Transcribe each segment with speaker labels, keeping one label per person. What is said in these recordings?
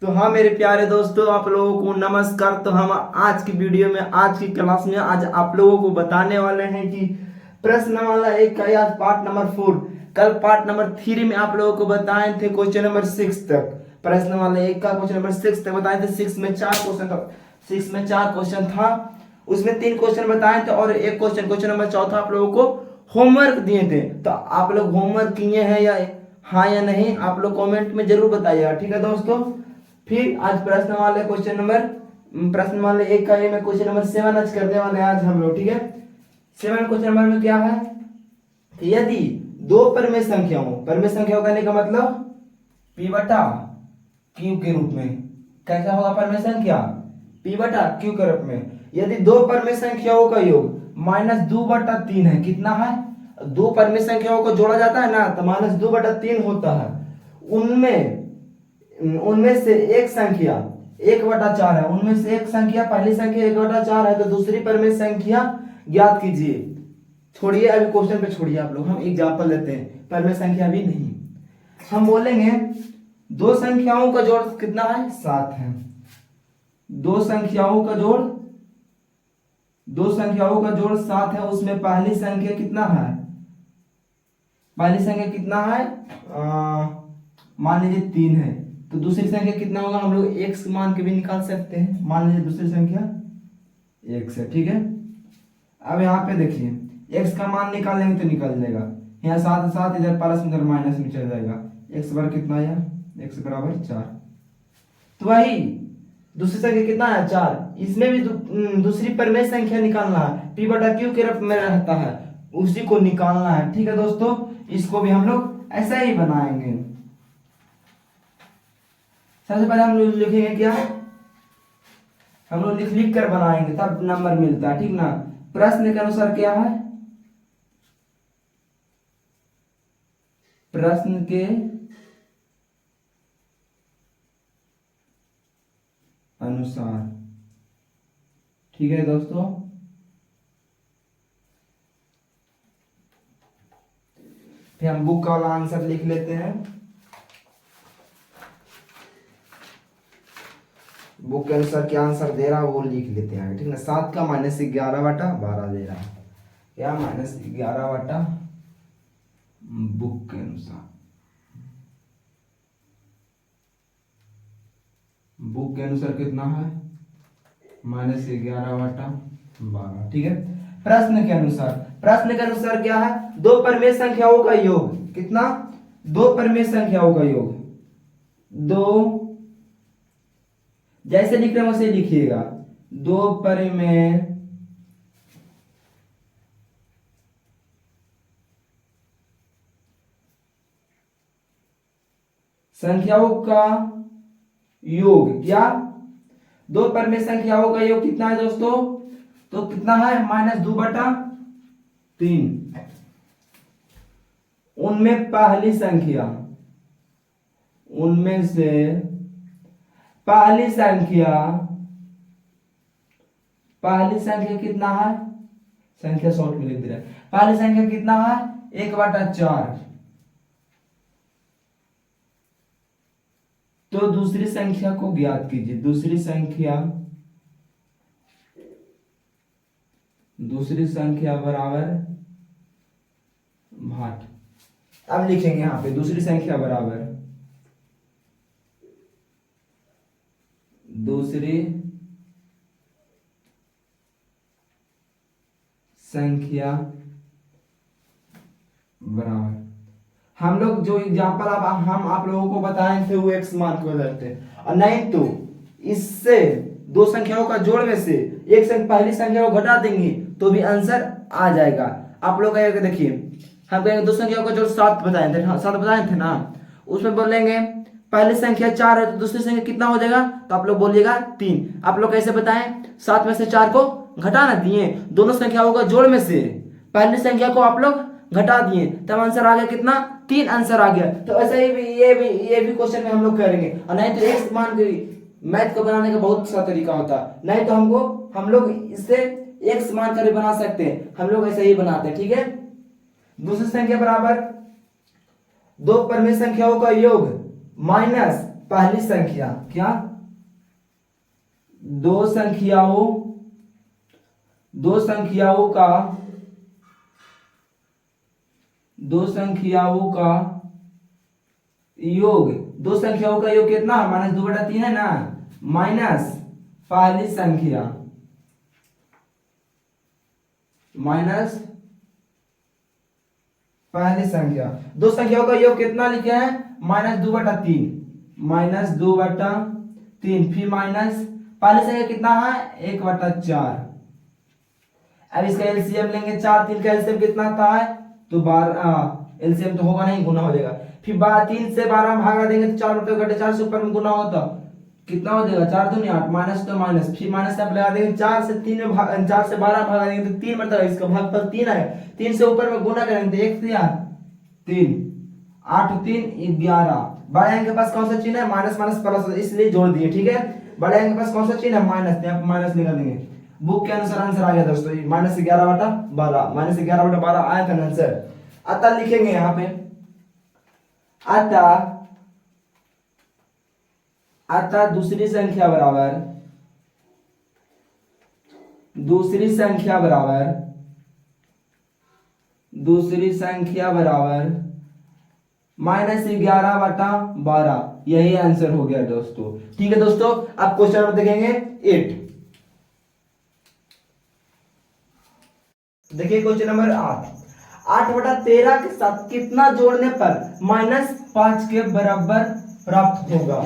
Speaker 1: तो हाँ मेरे प्यारे दोस्तों, आप लोगों को नमस्कार। तो हम आज की वीडियो में, आज की क्लास में आज आप लोगों को बताने वाले हैं कि प्रश्न वाला एक का आज पार्ट नंबर 4, कल पार्ट नंबर 3 में आप लोगों को बताए थे क्वेश्चन नंबर 6 तक। प्रश्न वाला एक का क्वेश्चन नंबर 6 तक बताए थे। 6 में 4 क्वेश्चन था, 6 में 4 क्वेश्चन था, उसमें 3 क्वेश्चन बताए थे और एक क्वेश्चन नंबर 4 आप लोगों को होमवर्क दिए थे। तो आप लोग होमवर्क किए हैं या हाँ या नहीं, आप लोग कमेंट में जरूर बताइएगा, ठीक है दोस्तों। फिर आज प्रश्न वाले एक का ये में क्वेश्चन नंबर 7 आज करने वाले हैं आज हम लोग, ठीक है। 7 क्वेश्चन नंबर में क्या है कि यदि दो परमेय संख्याओं कहने का मतलब p बटा q के रूप में, कैसा होगा परमेय संख्या p बटा q के रूप में। यदि दो परमेय संख्याओं का योग -2/3 है, कितना है, दो परमेय संख्याओं को जोड़ा जाता है ना तो -2/3 होता है। उनमें से एक संख्या 1/4 है, उनमें से एक संख्या, पहली संख्या 1/4 है तो दूसरी परमेय संख्या ज्ञात कीजिए। छोड़िए अभी क्वेश्चन पे, छोड़िए आप लोग, हम एग्जांपल लेते हैं, परमेय संख्या भी नहीं। हम बोलेंगे दो संख्याओं का जोड़ कितना है, 7 है। दो संख्याओं का जोड़ 7 है, उसमें पहली संख्या कितना है, मान लीजिए 3 है, तो दूसरी संख्या कितना होगा, हम लोग x मान के भी निकाल सकते हैं। मान लीजिए दूसरी संख्या x है, ठीक है। अब यहाँ पे देखिए x का मान निकालेंगे तो निकल जाएगा, यहाँ 7 7 इधर प्लस इधर माइनस में चल जाएगा। x बराबर कितना है, x बराबर 4। तो वही दूसरी संख्या कितना है, 4। इसमें भी दूसरी परमेय संख्या निकालना है, p बटा q के रूप में रहता है, उसी को निकालना है, ठीक है दोस्तों। इसको भी हम लोग ऐसा ही बनाएंगे। सबसे पहले हम लोग लिखेंगे क्या, हम लोग लिख कर बनाएंगे तब नंबर मिलता है, ठीक ना। प्रश्न के अनुसार क्या है, प्रश्न के अनुसार, ठीक है दोस्तों। फिर हम बुक का वाला आंसर लिख लेते हैं। बुक के अनुसार क्या आंसर दे रहा है वो लिख लेते हैं, ठीक ना। 7 का -11/12 दे रहा है, क्या -11 बुक के अनुसार, कितना है, -11/12, ठीक है। प्रश्न के अनुसार क्या है, दो परमेय संख्याओं का योग कितना, दो परमेय संख्याओं का योग, दो जैसे लिख रहे हैं वैसे लिखिएगा, दो परमेय संख्याओं का योग, क्या, दो परमेय संख्याओं का योग कितना है दोस्तों, तो कितना है -2/3। उनमें से पहली संख्या कितना है, संख्या शॉर्ट में लिख दे रहा है, पहली संख्या कितना है 1/4, तो दूसरी संख्या को ज्ञात कीजिए। दूसरी संख्या बराबर 8। अब लिखेंगे यहाँ पे दूसरी संख्या बराबर हम लोग जो एग्जांपल हम आप लोगों को बताए थे वो x मान को रखते हैं, और नहीं तो इससे दो संख्याओं का जोड़ में से एक पहली संख्या को घटा देंगे तो भी आंसर आ जाएगा। आप लोग कहेंगे, देखिए हम कहेंगे दो संख्याओं का जोड़ 7 बताए थे ना, उसमें बोलेंगे पहली संख्या 4 है तो दूसरी संख्या कितना हो जाएगा, तो आप लोग बोलिएगा 3। आप लोग कैसे बताएं, 7 में से 4 को घटा ना दिए, दोनों संख्याओं का जोड़ में से पहली संख्या को आप लोग घटा दिए, तब आंसर आ गया कितना, 3 आंसर आ गया। तो ऐसा ही ये भी क्वेश्चन में हम लोग करेंगे। और नहीं तो x मान के मैथ को बनाने का बहुत सा तरीका होता है, नहीं तो हम लोग इससे x मान कर बना सकते हैं, हम लोग ऐसे ही बनाते हैं, ठीक है। दूसरी संख्या बराबर दो परमेय संख्याओं का योग माइनस पहली संख्या क्या, दो संख्याओं का योग, दो संख्याओं का योग कितना, -2/3 है ना, माइनस पहली संख्या, माइनस पहली संख्या, दो संख्याओं का योग कितना लिखे हैं, -2/3, -2/3, फिर माइनस पहली संख्या कितना है, 1/4। अब इसका एलसीएम लेंगे, 4 3 का एलसीएम कितना आता है, तो 12, एलसीएम तो होगा नहीं, गुना हो जाएगा। फिर 3 से 12 भागा देंगे तो 4/4 से ऊपर में गुना होता कितना हो जाएगा, 4 दूनी 8, माइनस तो माइनस, फिर माइनस आप लगा देंगे, 4 से 12 भागा देंगे तो 3 मतलब इसका भागफल 3 है, 3 से ऊपर में गुना करेंगे तो 1 से 3, 8 3 11। बड़े अंक के पास कौन सा चिन्ह है, माइनस माइनस प्लस, इसलिए जोड़ दिए, ठीक है। बड़े अंक के पास कौन सा चिन्ह है, माइनस, यहाँ माइनस लगा देंगे। बुक के अनुसार आंसर आ गया दोस्तों, -11/12, -11/12 आया था आंसर। अतः लिखेंगे यहाँ पे, अतः दूसरी संख्या बराबर -11/12, यही आंसर हो गया दोस्तों। ठीक है दोस्तों, अब क्वेश्चन नंबर देखेंगे 8। देखिए क्वेश्चन नंबर 8/13 के साथ कितना जोड़ने पर -5 के बराबर प्राप्त होगा।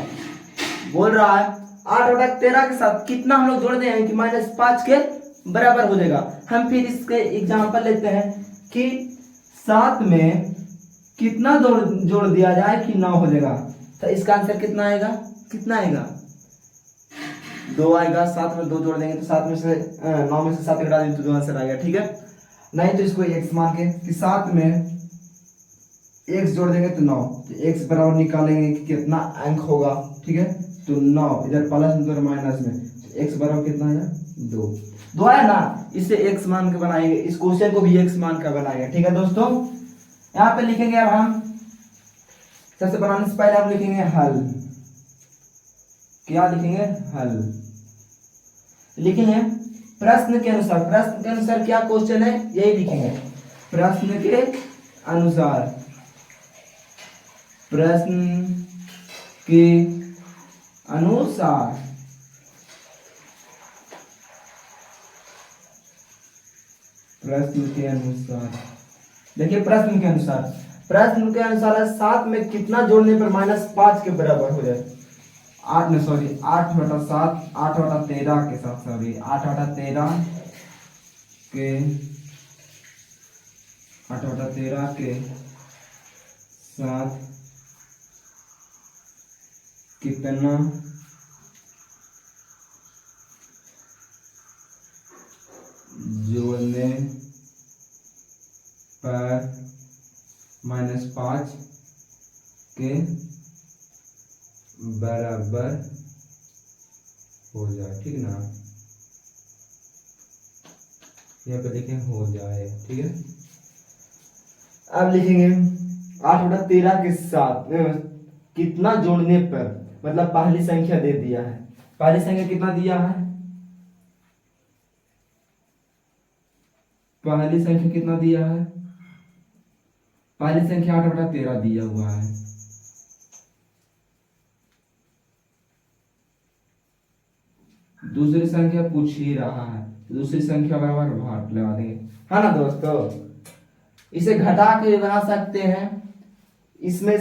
Speaker 1: बोल रहा है 8/13 के साथ कितना हम लोग जोड़ दें कि -5 के बराबर हो जाएगा। हम फिर इसके एग्जांपल लेते हैं कि 7 में कितना जोड़ दिया जाए कि 9 हो जाएगा, तो इसका आंसर कितना आएगा, 2 आएगा। 7 में 2 जोड़ देंगे तो 7 में से 9 में से 7 घटा देंगे तो 2 आंसर आएगा, ठीक है। नहीं तो इसको x मान के कि 7 में x जोड़ देंगे तो 9, तो x बराबर निकालेंगे कि कितना अंक होगा, ठीक है। तो 9 इधर प्लस में तो माइनस में, तो x बराबर कितना आएगा, 2 आया ना। इसे x मान के बनाएंगे, इस क्वेश्चन को भी x मान कर बनाएंगे, ठीक है दोस्तों। यहाँ पे लिखेंगे, अब हम सबसे बनाने से पहले हम लिखेंगे हल। क्या लिखेंगे, हल लिखेंगे प्रश्न के अनुसार क्या क्वेश्चन है, यही लिखेंगे। प्रश्न के अनुसार देखिए प्रश्न के अनुसार 7 में कितना जोड़ने पर -5 के बराबर हो जाए। 8/13 के साथ 8/13 के साथ कितना जोड़ने पर -5 के बराबर हो जाए, ठीक ना। यहाँ पे लिखें हो जाए, ठीक है। अब लिखेंगे 8/13 के साथ कितना जोड़ने पर, मतलब पहली संख्या दे दिया है, पहली संख्या कितना दिया है, पहली संख्या 8/13 दिया हुआ है। दूसरी संख्या पूछ ही रहा है, दूसरी संख्या बराबर भाग लगा देंगे, है ना दोस्तों। इसे घटा के भी बना सकते हैं, इसमें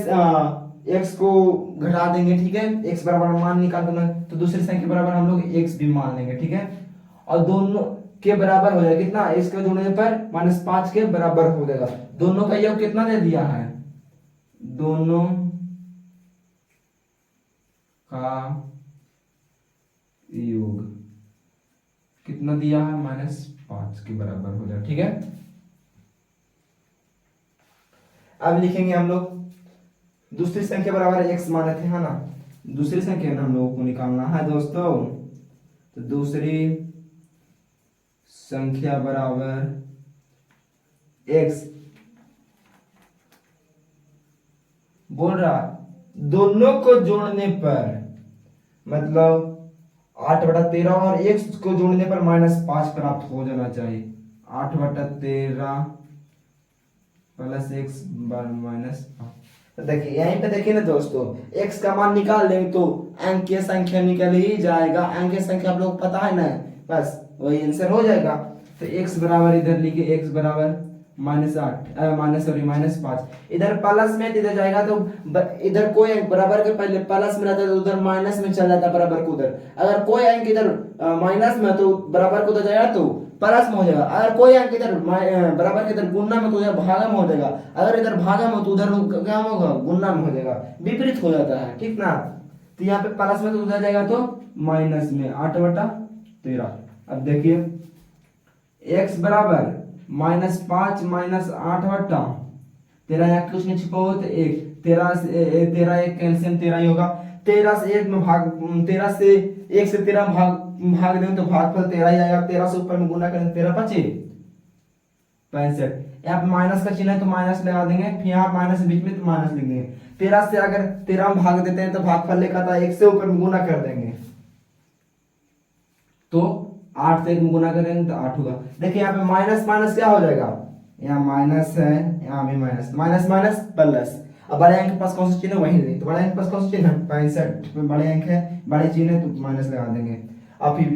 Speaker 1: x को घटा देंगे, ठीक है। x बराबर मान निकालना तो दूसरी संख्या बराबर हम लोग x भी मान लेंगे, ठीक है। और दोनों के बराबर हो जाएगा कितना, x के जोड़ने पर -5 के बराबर हो जाएगा। दोनों का योग कितना दे दिया है, दोनों का योग कितना दिया है, -5 के बराबर हो जाए, ठीक है। अब लिखेंगे हम लोग दूसरी संख्या बराबर x माने थे, है ना। दूसरी संख्या हम लोगों को निकालना है दोस्तों, तो दूसरी संख्या बराबर x बोल रहा दोनों को जोड़ने पर मतलब 8/13 और x को जोड़ने पर -5 प्राप्त हो जाना चाहिए। 8/13 प्लस x -5। तो देखिए यहीं पे देखिए ना दोस्तों, x का मान निकाल लेंगे तो अंकीय संख्या निकल ही जाएगा। अंकीय संख्या आप लोग पता है ना, बस वही आंसर हो जाएगा। तो x बराबर इधर लिखिए, x बराबर -5। इधर प्लस में इधर जाएगा तो इधर कोई अंक बराबर के पहले प्लस में रहता है तो उधर माइनस में चल जाता है बराबर को उधर। अगर कोई अंक इधर माइनस में तो बराबर को उधर जाएगा तो प्लस में हो जाएगा। अगर कोई अंक इधर बराबर के इधर गुणा में तो उधर भागा में हो जाएगा। अगर इधर भागा में तो उधर क्या होगा, गुणा में हो जाएगा, विपरीत हो जाता है, ठीक ना। तो यहाँ पे प्लस में तो उधर जाएगा तो माइनस में 8/13। अब देखिए x बराबर -5 -8/13, यहाँ कुछ नहीं छुपा हो तो 1, 13 1 कैल्सियम 13 ही होगा। 13 से 1 में भाग 13 से 1 से 13 भाग देंगे तो भागफल 13 ही आएगा। 13 से ऊपर में गुना करेंगे 13 5 65। यहाँ पे माइनस का चिन्ह है तो माइनस लगा देंगे, फिर यहाँ माइनस बीच में तो माइनस लिख देंगे। 13 से अगर 13 में भाग देते हैं तो भागफल लिखा था 1 से ऊपर में गुना कर देंगे तो 8 से 1 में गुना करेंगे तो 8 होगा। देखिए यहाँ पे माइनस माइनस क्या हो जाएगा, यहाँ माइनस है, यहाँ भी माइनस, माइनस माइनस प्लस। अब बड़े अंक के पास कौन सा चिन्ह है, वही नहीं, तो बड़े अंक के पास कौन सा चिन्ह है 65 में बड़े अंक है, बड़े चिन्ह है तो माइनस लगा देंगे। अब फिर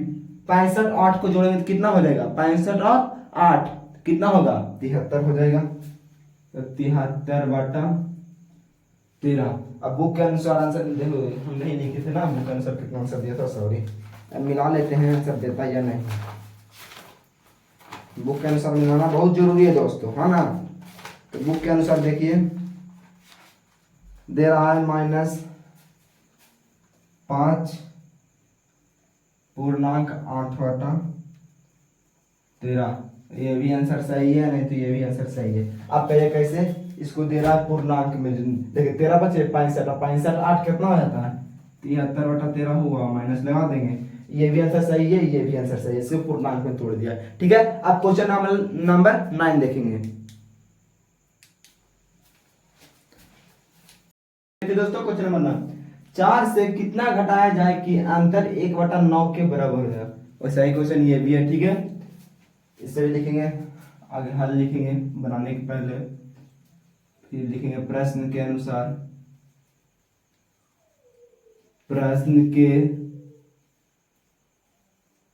Speaker 1: 65 8 को जोड़ेंगे तो कितना हो जाएगा, 65 और 8 कितना होगा 73 हो जाएगा। तो 73/13। अब बुक के अनुसार आंसर देखो, हम नहीं लिखे थे ना बुक के अनुसार कितना आंसर दिया था, सॉरी। अब मिला लेते हैं आंसर देता या नहीं। बुक के अनुसार मिलाना बहुत जरूरी है दोस्तों, है ना। तो बुक के अनुसार देखिए दे रहा है -5/8/13। ये भी आंसर सही है, नहीं तो ये भी आंसर सही है। आप कहिए कैसे, इसको दे रहा है पूर्णांक में, देखिए 13 बचे 65 और 65 8 कितना हो जाता है 73/13 हुआ, माइनस लगा देंगे। ये भी आंसर सही है, ये भी आंसर सही है, इसको पूर्णांक में तोड़ दिया, ठीक है। अब क्वेश्चन नंबर 9 देखेंगे। दोस्तों क्वेश्चन नंबर 9, 4 से कितना घटाया जाए कि अंतर 1/9 के बराबर हो जाए। वैसा ही क्वेश्चन ये भी है, ठीक है। इससे भी लिखेंगे, आगे हल लिखेंगे बनाने के पहले, फिर लिखेंगे प्रश्न के अनुसार, प्रश्न के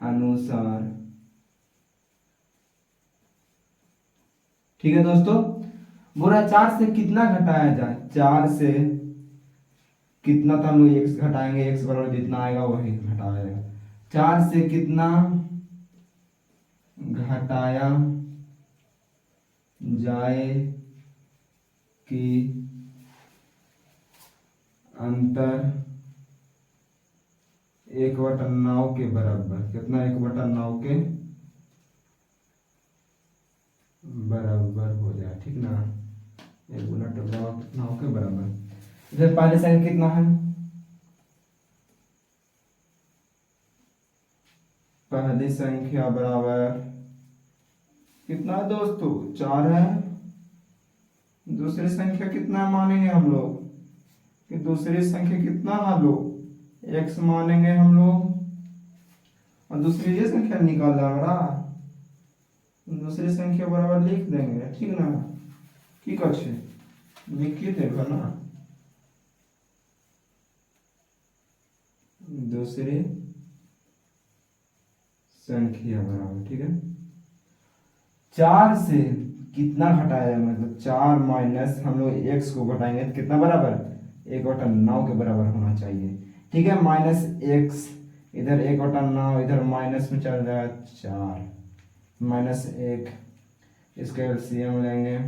Speaker 1: अनुसार, ठीक है दोस्तों। बोला 4 से कितना घटाया जाए, 4 से कितना तो हम लोग x घटाएंगे, x बराबर जितना आएगा वही घटाया जाएगा। 4 से कितना घटाया जाए कि अंतर 1/9 के बराबर, कितना 1/9 के बराबर हो जाए, ठीक ना। 1/9 के बराबर। इधर पहले संख्या कितना है, पहली संख्या बराबर कितना है दोस्तों 4 है। दूसरी संख्या कितना मानेंगे हम लोग, कि दूसरी संख्या कितना है लोग x मानेंगे हम लोग, और दूसरी ये संख्या निकाल रहा, दूसरी संख्या बराबर लिख देंगे, ठीक ना। ठीक अच्छे लिखिए देखो ना, दूसरी संख्या बराबर, ठीक है। 4 से कितना घटाया, मतलब 4 माइनस हम लोग x को घटाएंगे तो कितना बराबर 1/9 के बराबर होना चाहिए, ठीक है। -x इधर 1/9, इधर माइनस में चल जाएगा 4 -1, इसका एलसीएम लेंगे,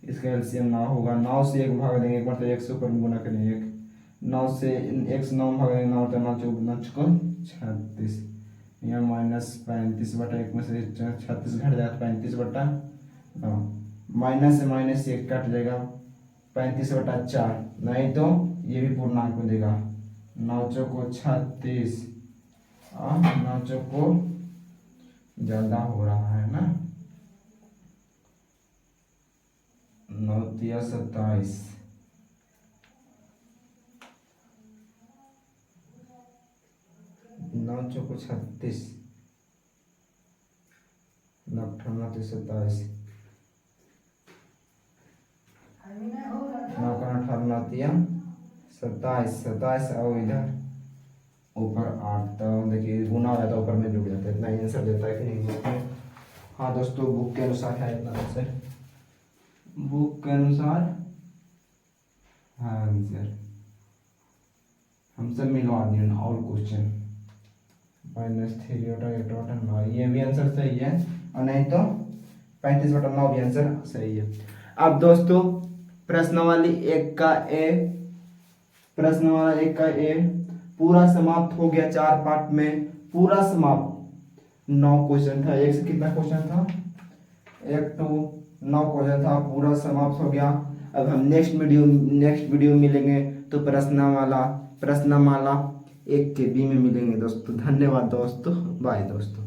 Speaker 1: इसका एलसीएम 9 होगा। 9 से 1 भाग देंगे, एक बार तो 1 से ऊपर गुना करेंगे 1, 9 से x 9 भाग देंगे, 9 तो 9 चौक 9 चौको 36, यहाँ -35/1 में से 36 घट जाएगा 35/9, माइनस से माइनस 1 कट जाएगा 35/4, नहीं तो ये भी पूर्णांक में देगा 9 चौको 36 और 9 चौको ज्यादा हो रहा है ना, 9 तिया 27, 9 चौको 36, 9 28 27, 9 का 18 27, 27 और इधर ऊपर 8। तो देखिए गुना हो जाता है, ऊपर में जुड़ जाता है। इतना आंसर देता है कि नहीं बुक में। हाँ दोस्तों, बुक के अनुसार है इतना आंसर, बुक के अनुसार। हाँ आंसर हम सब मिलवा दिए और क्वेश्चन -3 बटा 8 बटा 9, ये भी आंसर सही है। और नहीं तो 35 बटा 9 भी आंसर सही है। अब दोस्तों प्रश्नावली 1 का ए, प्रश्नावली 1 का ए पूरा समाप्त हो गया। 4 पार्ट में पूरा समाप्त। 9 क्वेश्चन था, एक से कितना क्वेश्चन था, 1 to 9 क्वेश्चन था, पूरा समाप्त हो गया। अब हम नेक्स्ट वीडियो मिलेंगे तो प्रश्नमाला 1 के बी में मिलेंगे दोस्तों। धन्यवाद दोस्तों, बाय दोस्तों।